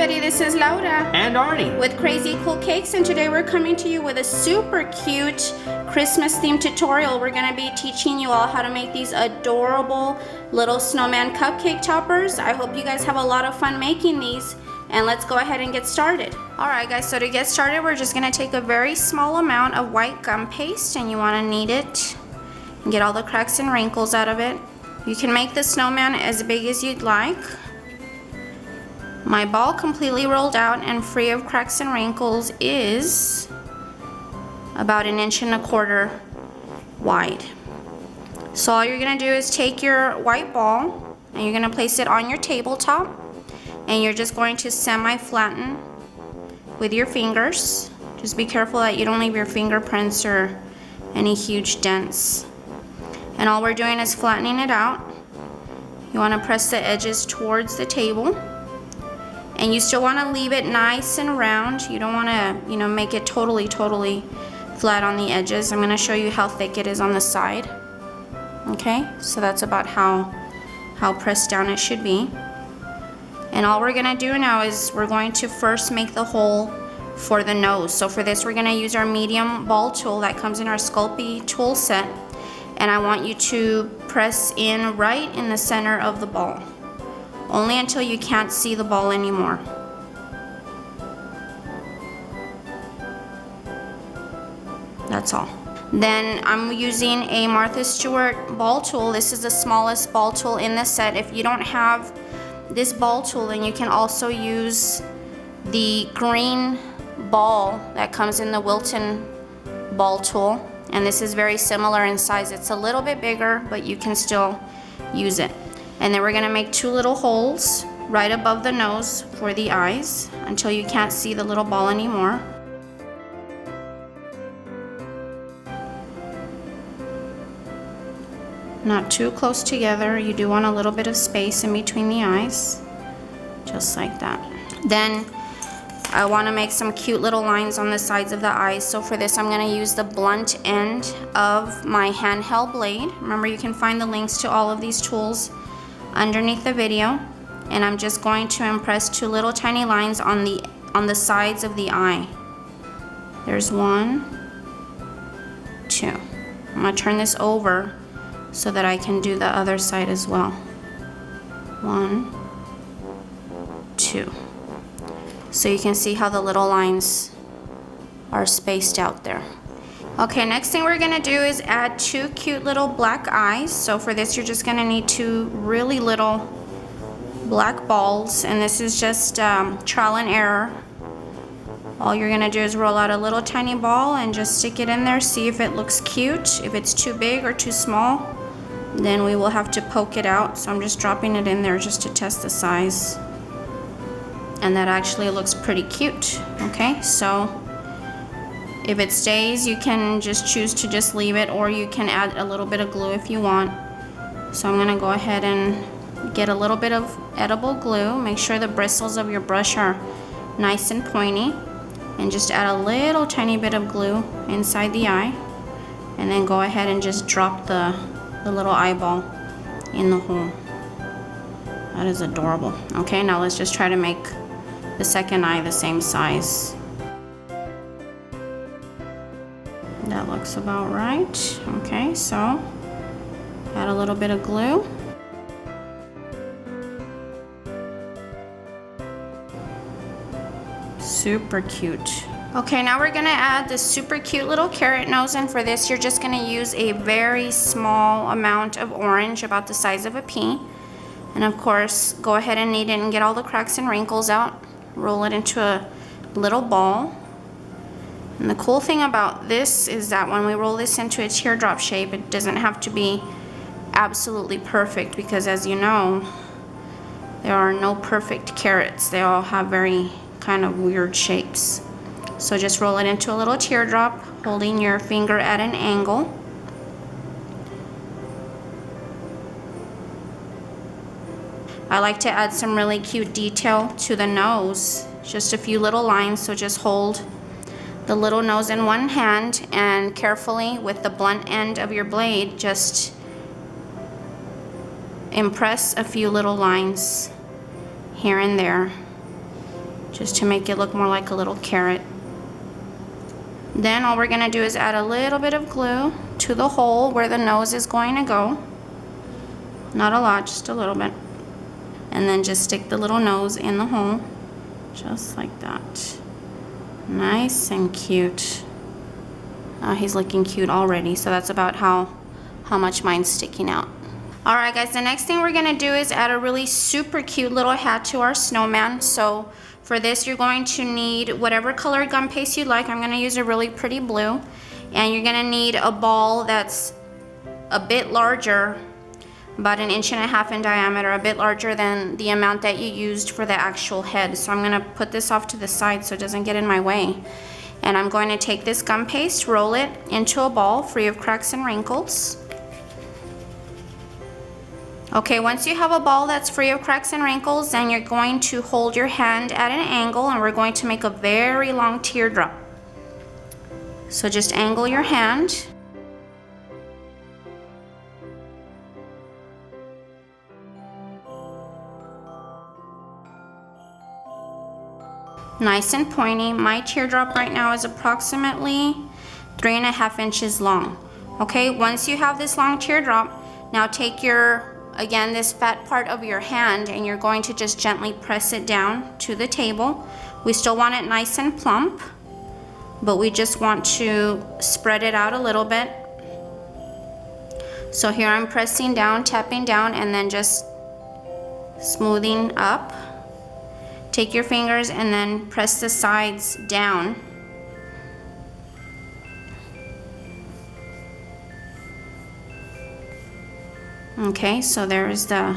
everybody, this is Laura and Arnie with Krazy Cool Cakes, and today we're coming to you with a super cute Christmas themed tutorial. We're going to be teaching you all how to make these adorable little snowman cupcake toppers. I hope you guys have a lot of fun making these, and let's go ahead and get started. Alright guys, so to get started we're just going to take a very small amount of white gum paste, and you want to knead it and get all the cracks and wrinkles out of it. You can make the snowman as big as you'd like. My ball completely rolled out and free of cracks and wrinkles is about 1.25 inches wide. So all you're going to do is take your white ball and you're going to place it on your tabletop, and you're just going to semi-flatten with your fingers. Just be careful that you don't leave your fingerprints or any huge dents. And all we're doing is flattening it out. You want to press the edges towards the table. And you still want to leave it nice and round. You don't want to, make it totally flat on the edges. I'm going to show you how thick it is on the side. Okay, so that's about how pressed down it should be. And all we're going to do now is we're going to first make the hole for the nose. So for this we're going to use our medium ball tool that comes in our Sculpey tool set. And I want you to press in right in the center of the ball. Only until you can't see the ball anymore. That's all. Then I'm using a Martha Stewart ball tool. This is the smallest ball tool in the set. If you don't have this ball tool, then you can also use the green ball that comes in the Wilton ball tool. And this is very similar in size. It's a little bit bigger, but you can still use it. And then we're going to make 2 little holes right above the nose for the eyes until you can't see the little ball anymore. Not too close together. You do want a little bit of space in between the eyes, just like that. Then I want to make some cute little lines on the sides of the eyes. So for this I'm going to use the blunt end of my handheld blade. Remember, you can find the links to all of these tools underneath the video, and I'm just going to impress 2 little tiny lines on the sides of the eye. There's 1, 2. I'm going to turn this over so that I can do the other side as well. 1, 2. So you can see how the little lines are spaced out there. Okay, next thing we're gonna do is add 2 cute little black eyes. So for this you're just gonna need 2 really little black balls, and this is just trial and error. All you're gonna do is roll out a little tiny ball and just stick it in there, see if it looks cute. If it's too big or too small, then we will have to poke it out. So I'm just dropping it in there just to test the size. And that actually looks pretty cute. Okay, so if it stays, you can just choose to just leave it, or you can add a little bit of glue if you want. So I'm gonna go ahead and get a little bit of edible glue. Make sure the bristles of your brush are nice and pointy, and just add a little tiny bit of glue inside the eye, and then go ahead and just drop the little eyeball in the hole. That is adorable. Okay, now let's just try to make the second eye the same size. That looks about right. Okay, so add a little bit of glue. Super cute. Okay, now we're gonna add this super cute little carrot nose, and for this you're just gonna use a very small amount of orange, about the size of a pea. And of course, go ahead and knead it and get all the cracks and wrinkles out. Roll it into a little ball. And the cool thing about this is that when we roll this into a teardrop shape, it doesn't have to be absolutely perfect, because as you know, there are no perfect carrots. They all have very kind of weird shapes. So just roll it into a little teardrop, holding your finger at an angle. I like to add some really cute detail to the nose. Just a few little lines, so just hold the little nose in one hand and carefully with the blunt end of your blade just impress a few little lines here and there just to make it look more like a little carrot. Then all we're gonna do is add a little bit of glue to the hole where the nose is going to go. Not a lot, just a little bit. And then just stick the little nose in the hole, just like that. Nice and cute. He's looking cute already, so that's about how much mine's sticking out. Alright guys, the next thing we're gonna do is add a really super cute little hat to our snowman. So for this, you're going to need whatever color gum paste you like. I'm gonna use a really pretty blue. And you're gonna need a ball that's a bit larger, about 1.5 inches in diameter, a bit larger than the amount that you used for the actual head. So I'm gonna put this off to the side so it doesn't get in my way. And I'm going to take this gum paste, roll it into a ball free of cracks and wrinkles. Okay, once you have a ball that's free of cracks and wrinkles, then you're going to hold your hand at an angle and we're going to make a very long teardrop. So just angle your hand. Nice and pointy. My teardrop right now is approximately 3.5 inches long. Okay, once you have this long teardrop, now take again, this fat part of your hand and you're going to just gently press it down to the table. We still want it nice and plump, but we just want to spread it out a little bit. So here I'm pressing down, tapping down, and then just smoothing up. Take your fingers and then press the sides down. Okay, so there's the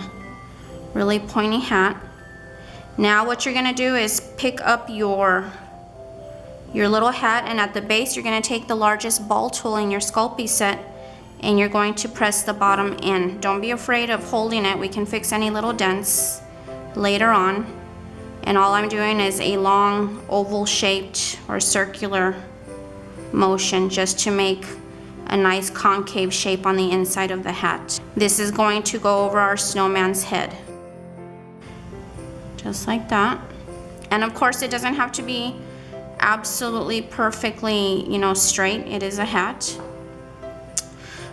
really pointy hat. Now what you're gonna do is pick up your little hat, and at the base you're gonna take the largest ball tool in your Sculpey set and you're going to press the bottom in. Don't be afraid of holding it. We can fix any little dents later on. And all I'm doing is a long oval shaped or circular motion just to make a nice concave shape on the inside of the hat. This is going to go over our snowman's head. Just like that. And of course it doesn't have to be absolutely perfectly, straight. It is a hat.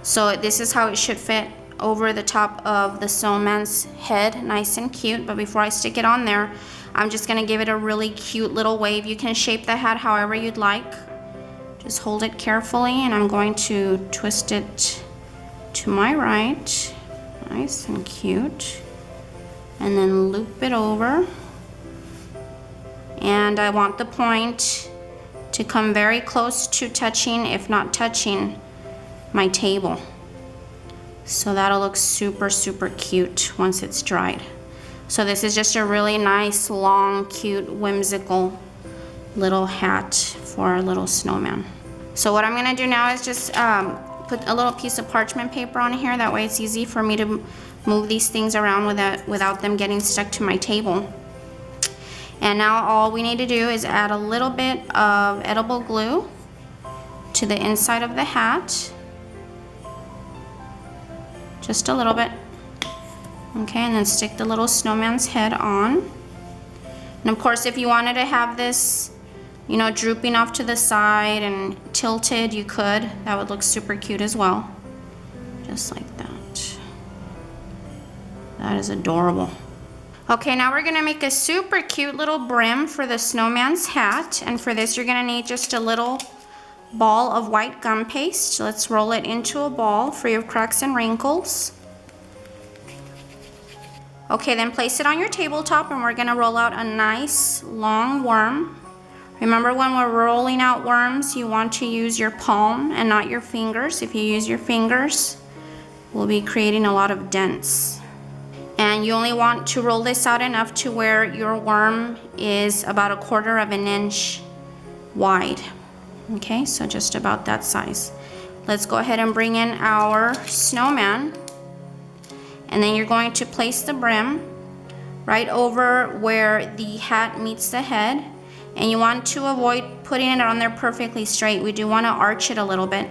So this is how it should fit over the top of the snowman's head, nice and cute. But before I stick it on there, I'm just gonna give it a really cute little wave. You can shape the hat however you'd like. Just hold it carefully, and I'm going to twist it to my right. Nice and cute. And then loop it over. And I want the point to come very close to touching, if not touching, my table. So that'll look super, super cute once it's dried. So this is just a really nice, long, cute, whimsical little hat for our little snowman. So what I'm gonna do now is just put a little piece of parchment paper on here. That way it's easy for me to move these things around without them getting stuck to my table. And now all we need to do is add a little bit of edible glue to the inside of the hat. Just a little bit. Okay, and then stick the little snowman's head on. And of course, if you wanted to have this, drooping off to the side and tilted, you could. That would look super cute as well. Just like that. That is adorable. Okay, now we're gonna make a super cute little brim for the snowman's hat. And for this, you're gonna need just a little ball of white gum paste. Let's roll it into a ball free of cracks and wrinkles. Okay, then place it on your tabletop and we're gonna roll out a nice long worm. Remember, when we're rolling out worms, you want to use your palm and not your fingers. If you use your fingers, we'll be creating a lot of dents. And you only want to roll this out enough to where your worm is about 1/4 inch wide. Okay, so just about that size. Let's go ahead and bring in our snowman. And then you're going to place the brim right over where the hat meets the head. And you want to avoid putting it on there perfectly straight. We do want to arch it a little bit.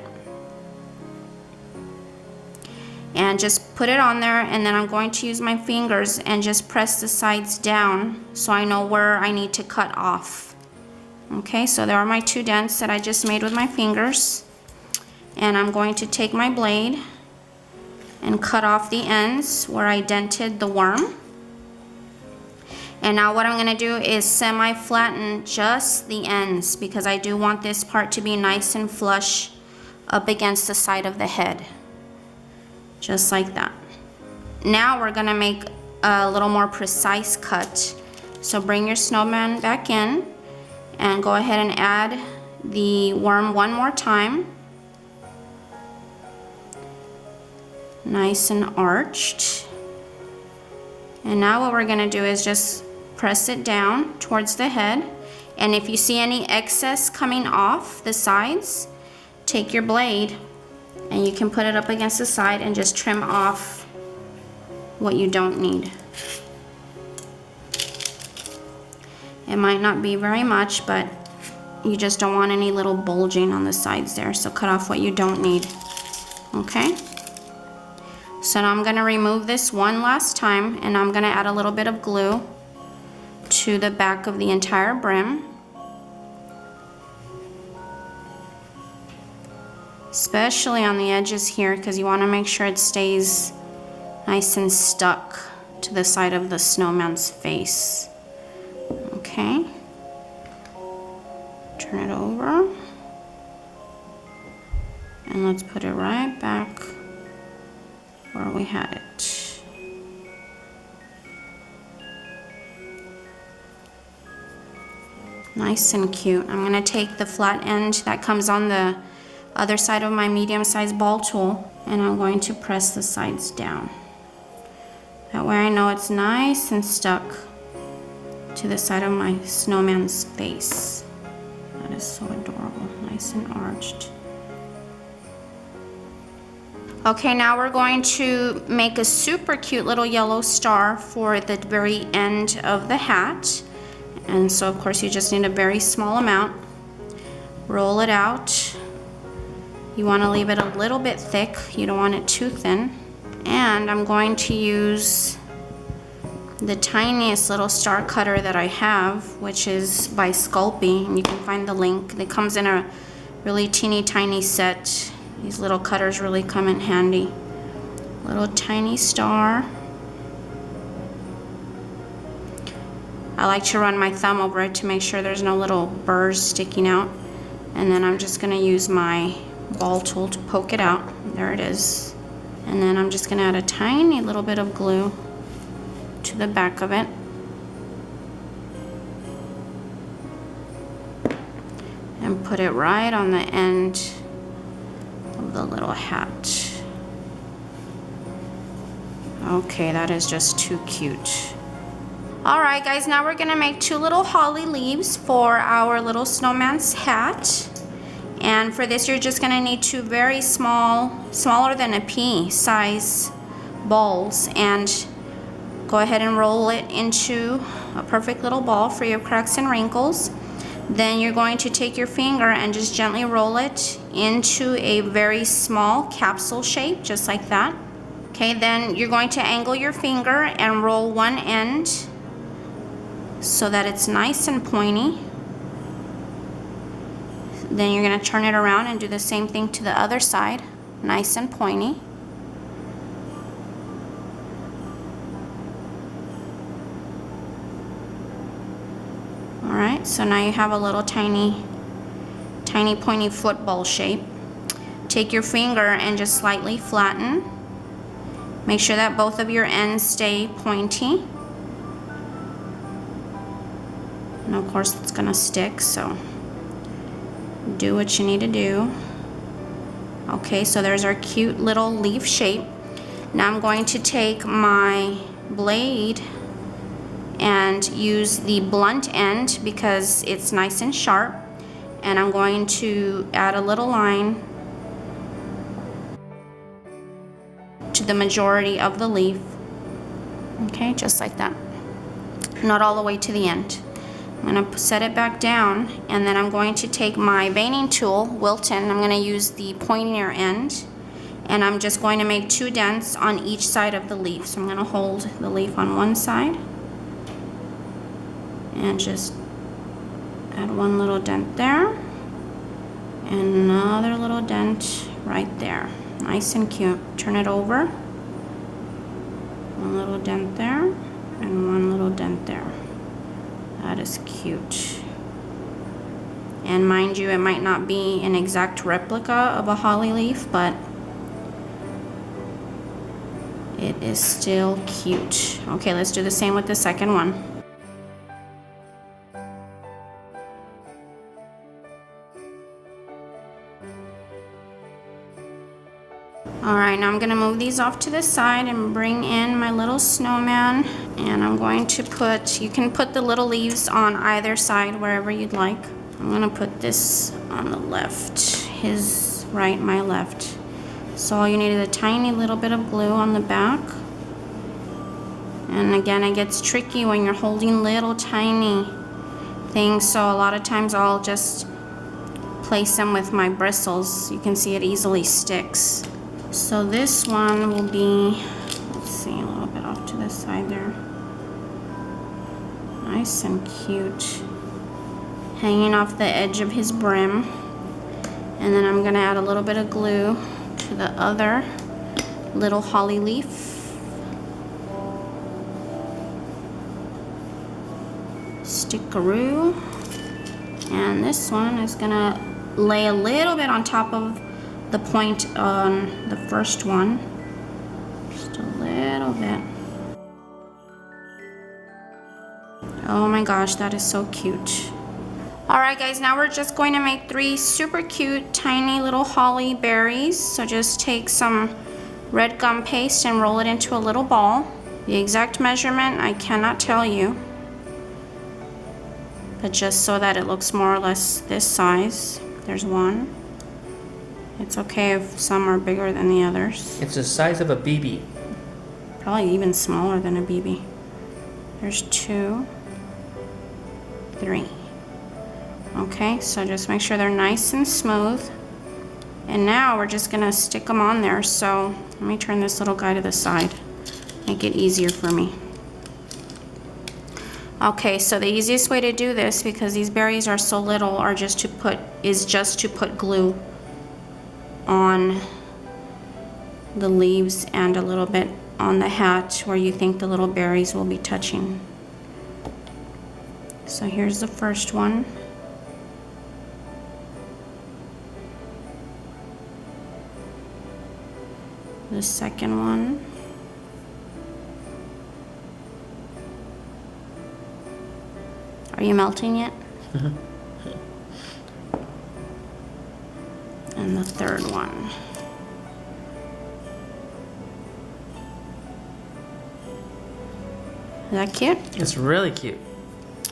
and just put it on there, and then I'm going to use my fingers and just press the sides down so I know where I need to cut off. Okay, so there are my 2 dents that I just made with my fingers, and I'm going to take my blade and cut off the ends where I dented the worm. And now what I'm going to do is semi-flatten just the ends, because I do want this part to be nice and flush up against the side of the head. Just like that. Now we're going to make a little more precise cut. So bring your snowman back in and go ahead and add the worm one more time. Nice and arched. And now what we're going to do is just press it down towards the head, and if you see any excess coming off the sides, take your blade and you can put it up against the side and just trim off what you don't need. It might not be very much, but you just don't want any little bulging on the sides there, so cut off what you don't need. Okay? So now I'm going to remove this one last time, and I'm going to add a little bit of glue to the back of the entire brim. Especially on the edges here, because you want to make sure it stays nice and stuck to the side of the snowman's face. Okay. Turn it over. And let's put it right back where we had it. Nice and cute. I'm going to take the flat end that comes on the other side of my medium-sized ball tool, and I'm going to press the sides down. That way I know it's nice and stuck to the side of my snowman's face. That is so adorable. Nice and arched. Okay, now we're going to make a super cute little yellow star for the very end of the hat. And so of course you just need a very small amount. Roll it out. You want to leave it a little bit thick. You don't want it too thin. And I'm going to use the tiniest little star cutter that I have, which is by Sculpey, and you can find the link. It comes in a really teeny tiny set. These little cutters really come in handy. Little tiny star. I like to run my thumb over it to make sure there's no little burrs sticking out. And then I'm just going to use my ball tool to poke it out. There it is. And then I'm just going to add a tiny little bit of glue to the back of it. And put it right on the end of the little hat. Okay, that is just too cute. Alright guys, now we're going to make 2 little holly leaves for our little snowman's hat. And for this you're just going to need 2 very small, smaller than a pea size balls. And go ahead and roll it into a perfect little ball free of cracks and wrinkles. Then you're going to take your finger and just gently roll it into a very small capsule shape, just like that. Okay, then you're going to angle your finger and roll one end so that it's nice and pointy. Then you're going to turn it around and do the same thing to the other side, nice and pointy. Alright, so now you have a little tiny pointy football shape. Take your finger and just slightly flatten. Make sure that both of your ends stay pointy. And of course it's gonna stick, so do what you need to do. Okay, so there's our cute little leaf shape. Now I'm going to take my blade and use the blunt end because it's nice and sharp, and I'm going to add a little line to the majority of the leaf. Okay, just like that. Not all the way to the end. I'm going to set it back down, and then I'm going to take my veining tool, Wilton. I'm going to use the pointier end, And I'm just going to make 2 dents on each side of the leaf. So I'm going to hold the leaf on one side and just add 1 little dent there and another little dent right there. Nice and cute. Turn it over. 1 little dent there and 1 little dent there. That is cute. And mind you, it might not be an exact replica of a holly leaf, but it is still cute. Okay, let's do the same with the second one. Alright, now I'm going to move these off to the side and bring in my little snowman. And I'm going to put, you can put the little leaves on either side, wherever you'd like. I'm going to put this on the left, his right, my left. So all you need is a tiny little bit of glue on the back. And again, it gets tricky when you're holding little tiny things. So a lot of times I'll just place them with my bristles. You can see it easily sticks. So this one will be, let's see, a little bit off to the side there. Nice and cute. Hanging off the edge of his brim. And then I'm gonna add a little bit of glue to the other little holly leaf. Stickaroo. And this one is gonna lay a little bit on top of the point on the first one. Just a little bit. Oh my gosh, that is so cute. Alright guys, now we're just going to make 3 super cute tiny little holly berries. So just take some red gum paste and roll it into a little ball. The exact measurement I cannot tell you, but just so that it looks more or less this size. There's 1. It's okay if some are bigger than the others. It's the size of a BB. Probably even smaller than a BB. There's 2, 3. Okay, so just make sure they're nice and smooth. And now we're just gonna stick them on there. So let me turn this little guy to the side. Make it easier for me. Okay, so the easiest way to do this, because these berries are so little, are just to put glue on the leaves and a little bit on the hat where you think the little berries will be touching. So here's the first one. The second one. Are you melting yet? And the third one. Is that cute? It's really cute.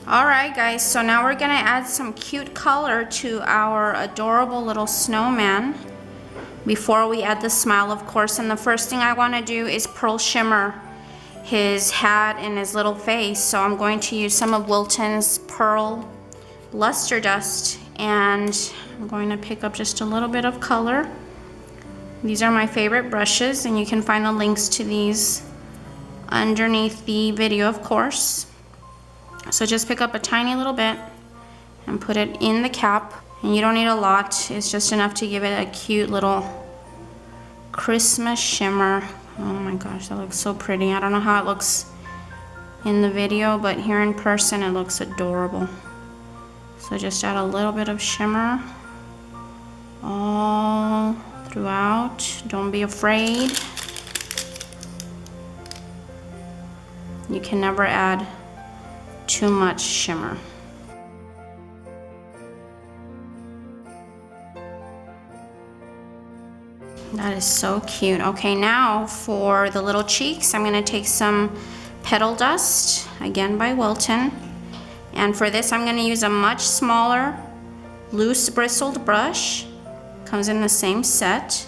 Alright guys, so now we're gonna add some cute color to our adorable little snowman. Before we add the smile, of course, and the first thing I want to do is pearl shimmer his hat and his little face. So I'm going to use some of Wilton's Pearl Luster Dust, and I'm going to pick up just a little bit of color. These are my favorite brushes, and you can find the links to these underneath the video, of course. So just pick up a tiny little bit and put it in the cap. And you don't need a lot, it's just enough to give it a cute little Christmas shimmer. Oh my gosh, that looks so pretty. I don't know how it looks in the video, but here in person it looks adorable. So just add a little bit of shimmer all throughout. Don't be afraid. You can never add too much shimmer. That is so cute. Okay, now for the little cheeks, I'm gonna take some Petal Dust, again by Wilton. And for this, I'm gonna use a much smaller, loose bristled brush. Comes in the same set.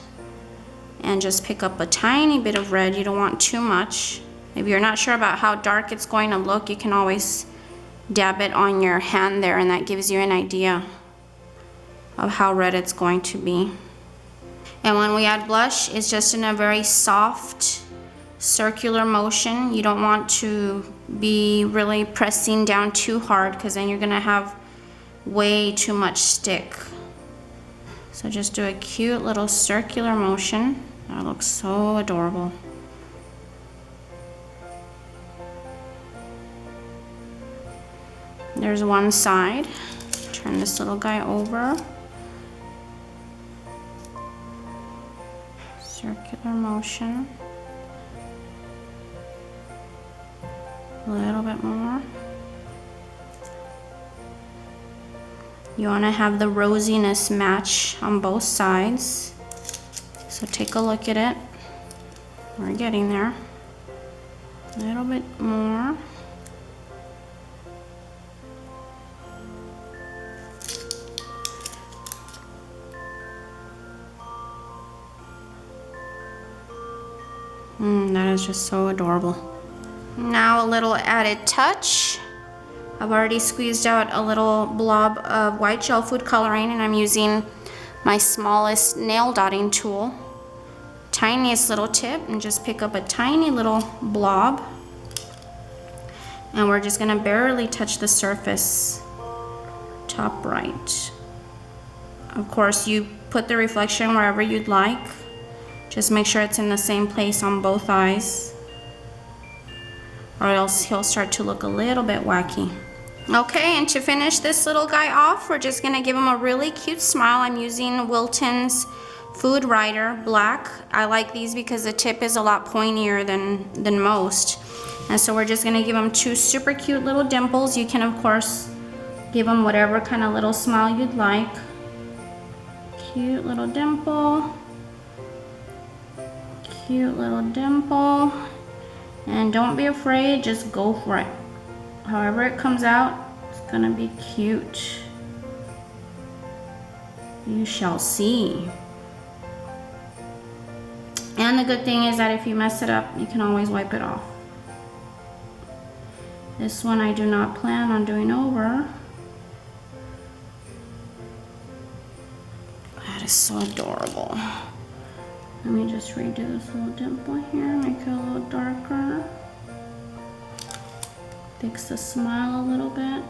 And just pick up a tiny bit of red. You don't want too much. If you're not sure about how dark it's going to look, you can always dab it on your hand there, and that gives you an idea of how red it's going to be. And when we add blush, it's just in a very soft, circular motion. You don't want to be really pressing down too hard because then you're gonna have way too much stick. So just do a cute little circular motion. That looks so adorable. There's one side. Turn this little guy over. Circular motion. A little bit more. You want to have the rosiness match on both sides. So take a look at it. We're getting there. A little bit more. That is just so adorable. Now a little added touch. I've already squeezed out a little blob of white gel food coloring, and I'm using my smallest nail dotting tool. Tiniest little tip, and just pick up a tiny little blob. And we're just gonna barely touch the surface, top right. Of course, you put the reflection wherever you'd like. Just make sure it's in the same place on both eyes, or else he'll start to look a little bit wacky. Okay, and to finish this little guy off, we're just gonna give him a really cute smile. I'm using Wilton's Food Writer Black. I like these because the tip is a lot pointier than most. And so we're just gonna give him two super cute little dimples. You can, of course, give him whatever kind of little smile you'd like. Cute little dimple. Cute little dimple. And don't be afraid, just go for it. However it comes out, it's gonna be cute. You shall see. And the good thing is that if you mess it up, you can always wipe it off. This one I do not plan on doing over. That is so adorable. Let me just redo this little dimple here, make it a little darker. Fix the smile a little bit.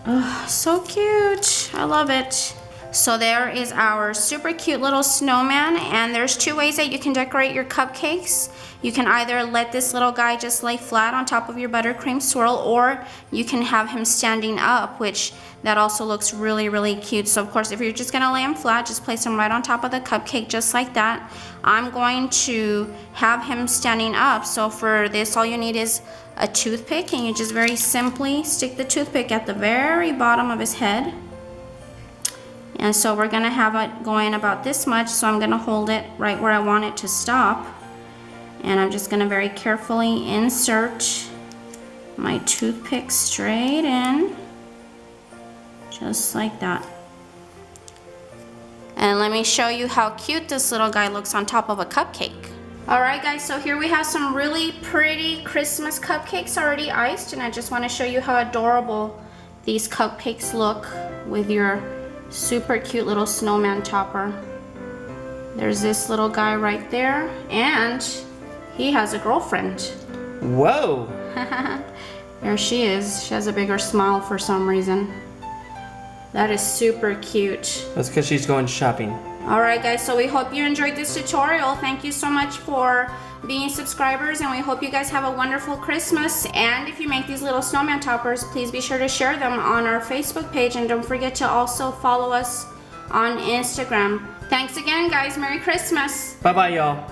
Oh, so cute. I love it. So there is our super cute little snowman, and there's two ways that you can decorate your cupcakes. You can either let this little guy just lay flat on top of your buttercream swirl, or you can have him standing up, which that also looks really, really cute. So of course, if you're just gonna lay him flat, just place him right on top of the cupcake just like that. I'm going to have him standing up. So for this, all you need is a toothpick, and you just very simply stick the toothpick at the very bottom of his head. And so we're gonna have it going about this much, so I'm gonna hold it right where I want it to stop. And I'm just gonna very carefully insert my toothpick straight in, just like that. And let me show you how cute this little guy looks on top of a cupcake. Alright guys, so here we have some really pretty Christmas cupcakes already iced, and I just wanna show you how adorable these cupcakes look with your super cute little snowman topper. There's this little guy right there, and he has a girlfriend. Whoa! There she is. She has a bigger smile for some reason. That is super cute. That's because she's going shopping. Alright guys, so we hope you enjoyed this tutorial. Thank you so much for being subscribers, and we hope you guys have a wonderful Christmas. And if you make these little snowman toppers, please be sure to share them on our Facebook page, and don't forget to also follow us on Instagram. Thanks again guys, Merry Christmas! Bye-bye, y'all.